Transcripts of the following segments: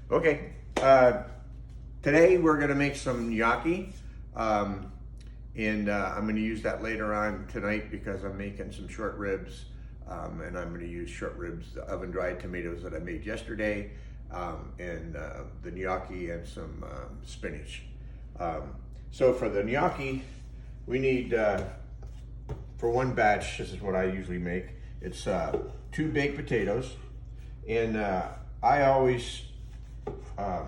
Okay, today we're gonna make some gnocchi, and I'm gonna use that later on tonight because I'm making some short ribs, and I'm gonna use short ribs, the oven-dried tomatoes that I made yesterday, and the gnocchi and some spinach. So for the gnocchi, we need, for one batch, this is what I usually make, it's 2 baked potatoes, and I always, well,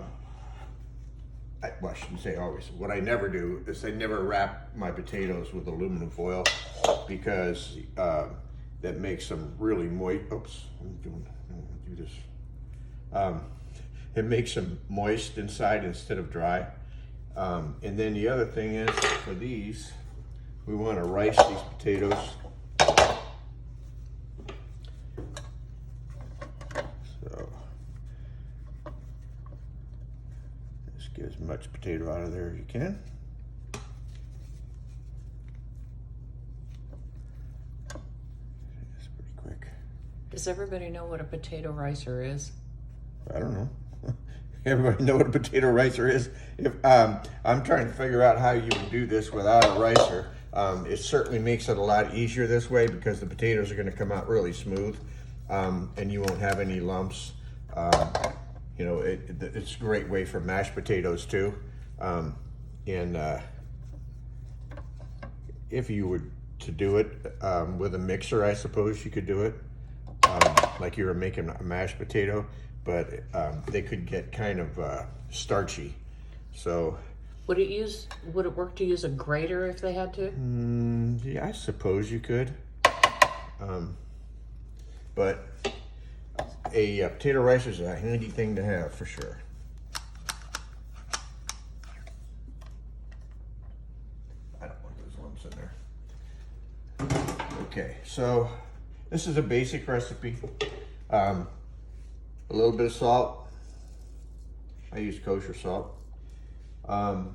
I shouldn't say always. What I never do is I never wrap my potatoes with aluminum foil because that makes them really moist. Oops, I'm gonna do this. It makes them moist inside instead of dry. And then the other thing is for these, we want to rice these potatoes. Get as much potato out of there as you can. It's pretty quick. Does everybody know what a potato ricer is? I don't know. Everybody know what a potato ricer is? If I'm trying to figure out how you would do this without a ricer. It certainly makes it a lot easier this way because the potatoes are going to come out really smooth, and you won't have any lumps. You know, it's a great way for mashed potatoes too. If you were to do it with a mixer, I suppose you could do it like you were making a mashed potato, but they could get kind of starchy. So would it work to use a grater if they had to? Yeah, I suppose you could. But a potato ricer is a handy thing to have for sure. I don't want those lumps in there. Okay, so this is a basic recipe. A little bit of salt. I use kosher salt. And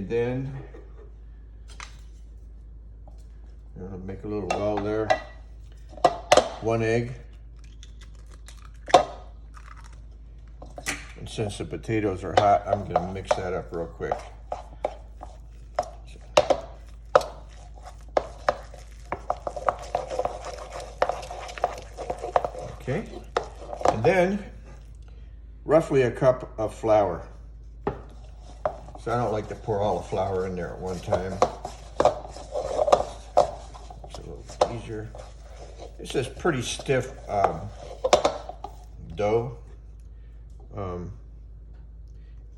then make a little well there. 1 egg. And since the potatoes are hot, I'm going to mix that up real quick. Okay, and then roughly a cup of flour. So I don't like to pour all the flour in there at one time. It's a little easier. It's this pretty stiff dough.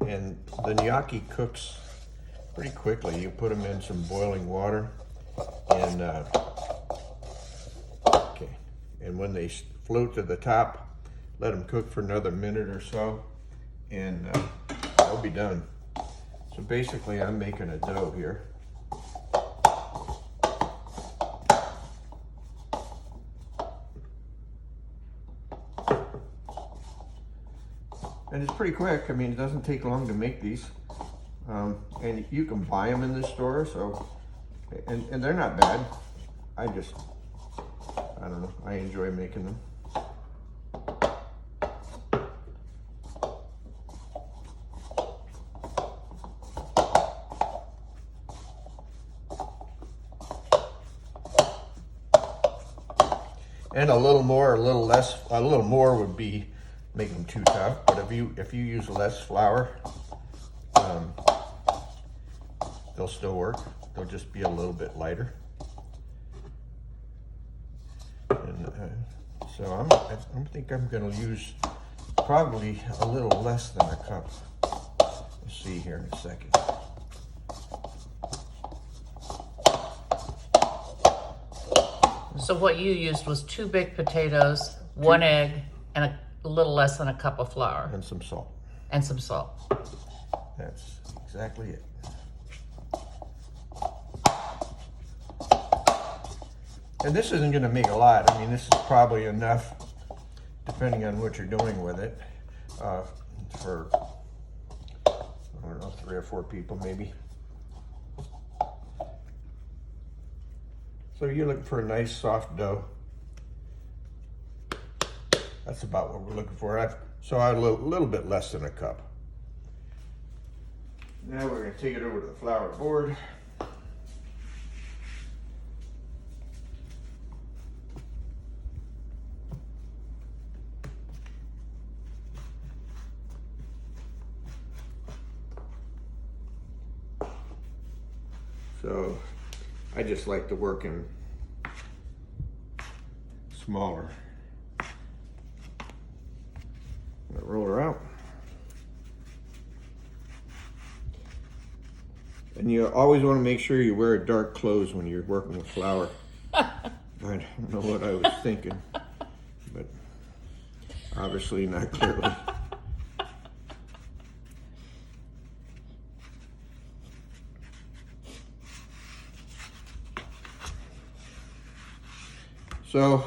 And the gnocchi cooks pretty quickly. You put them in some boiling water, and okay. And when they float to the top, let them cook for another minute or so, and they'll be done. So basically, I'm making a dough here. And it's pretty quick. I mean, it doesn't take long to make these. And you can buy them in the store, so, and they're not bad. I don't know, I enjoy making them. And a little more, a little less, a little more would be make them too tough, but if you use less flour, they'll still work. They'll just be a little bit lighter. And so I think I'm going to use probably a little less than a cup. We'll see here in a second. So what you used was 2 baked potatoes, 1 egg, and a little less than a cup of flour. And some salt. And some salt. That's exactly it. And this isn't going to make a lot. I mean, this is probably enough, depending on what you're doing with it, for, I don't know, 3 or 4 people maybe. So you're looking for a nice soft dough. That's about what we're looking for. So I had a little bit less than a cup. Now we're going to take it over to the flour board. So I just like to work in smaller. Roll her out. And you always want to make sure you wear dark clothes when you're working with flour. I don't know what I was thinking, but obviously not clearly. So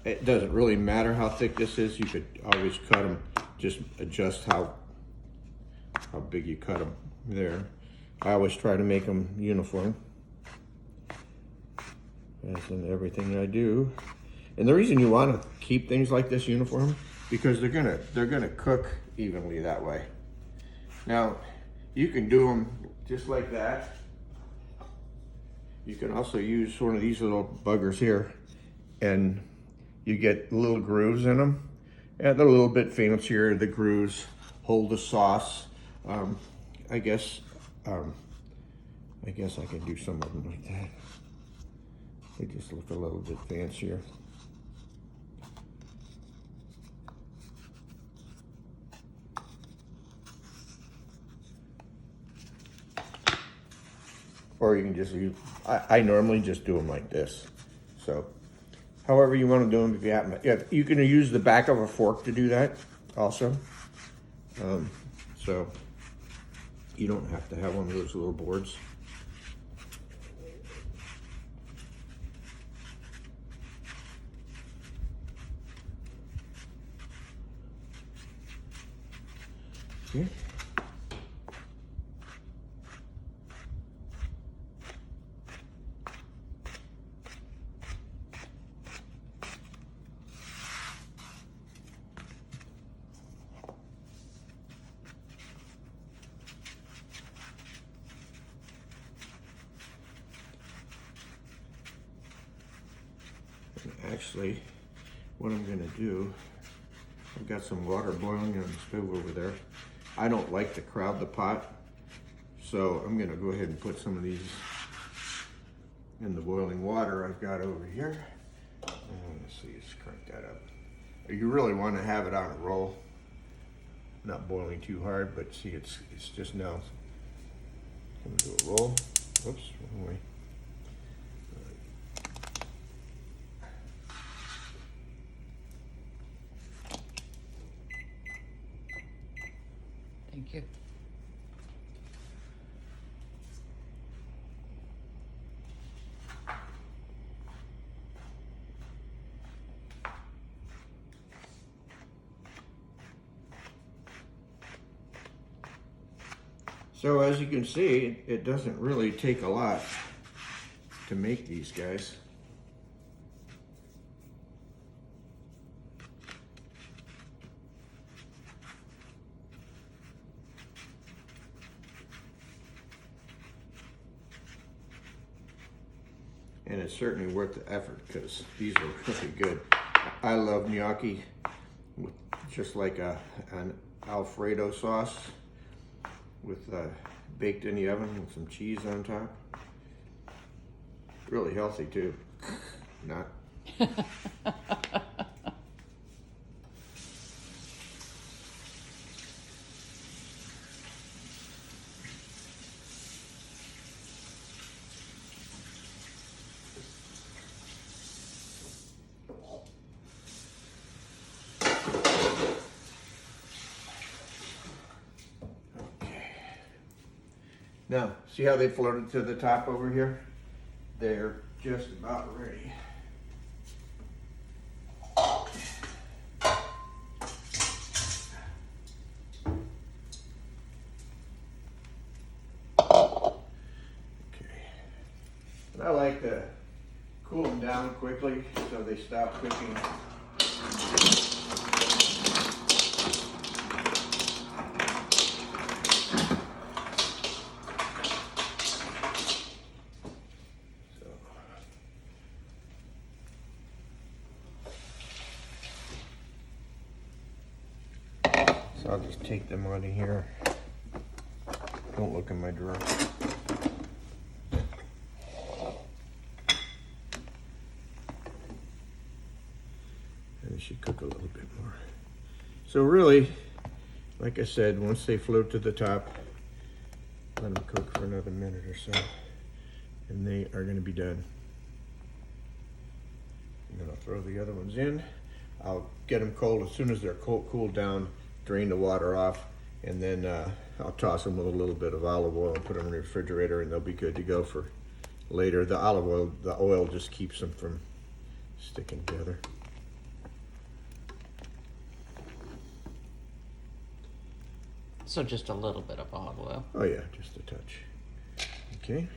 it doesn't really matter how thick this is. You could always cut them, just adjust how big you cut them there. I always try to make them uniform, as in everything I do. And the reason you want to keep things like this uniform, because they're gonna cook evenly that way. Now, you can do them just like that. You can also use one of these little buggers here, and you get little grooves in them. And they're a little bit fancier. The grooves hold the sauce. I guess I can do some of them like that. They just look a little bit fancier. Or you can just use, I normally just do them like this. So, however you want to do them, if you happen, yeah, you can use the back of a fork to do that also. So, you don't have to have one of those little boards. Okay. Actually, what I'm gonna do, I've got some water boiling on the stove over there. I don't like to crowd the pot, so I'm gonna go ahead and put some of these in the boiling water I've got over here. Let's see, let's crank that up. You really want to have it on a roll, not boiling too hard, but see, it's just now. I'm gonna do a roll. Oops, wrong way. Thank you. So as you can see, it doesn't really take a lot to make these guys. And it's certainly worth the effort because these are really good. I love gnocchi with just like an Alfredo sauce with baked in the oven with some cheese on top. Really healthy too. Not. Now, see how they floated to the top over here? They're just about ready. Okay. And I like to cool them down quickly so they stop cooking. So I'll just take them out of here. Don't look in my drawer. And they should cook a little bit more. So really, like I said, once they float to the top, let them cook for another minute or so, and they are going to be done. And then I'll throw the other ones in. I'll get them cold as soon as they're cooled down, drain the water off, and then I'll toss them with a little bit of olive oil and put them in the refrigerator, and they'll be good to go for later. The olive oil, the oil just keeps them from sticking together. So just a little bit of olive oil. Oh yeah, just a touch. Okay.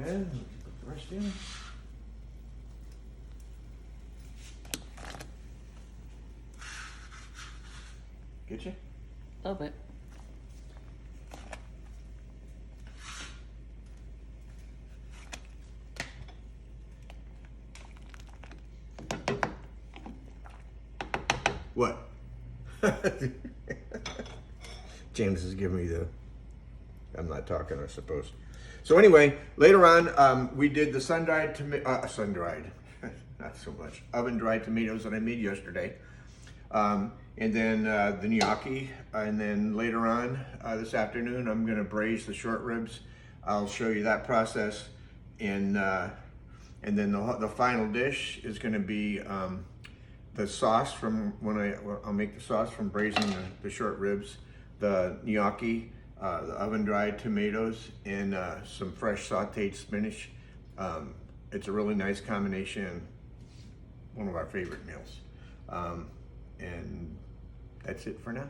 And put the rest in. Get you? A little bit. What? James is giving me the, I'm not talking, I suppose. So anyway, later on, we did the sun-dried, not so much, oven-dried tomatoes that I made yesterday. And then the gnocchi, and then later on this afternoon, I'm gonna braise the short ribs. I'll show you that process. And then the final dish is gonna be the sauce from I'll make the sauce from braising the short ribs, the gnocchi, the oven-dried tomatoes, and some fresh sauteed spinach. It's a really nice combination, one of our favorite meals. And that's it for now.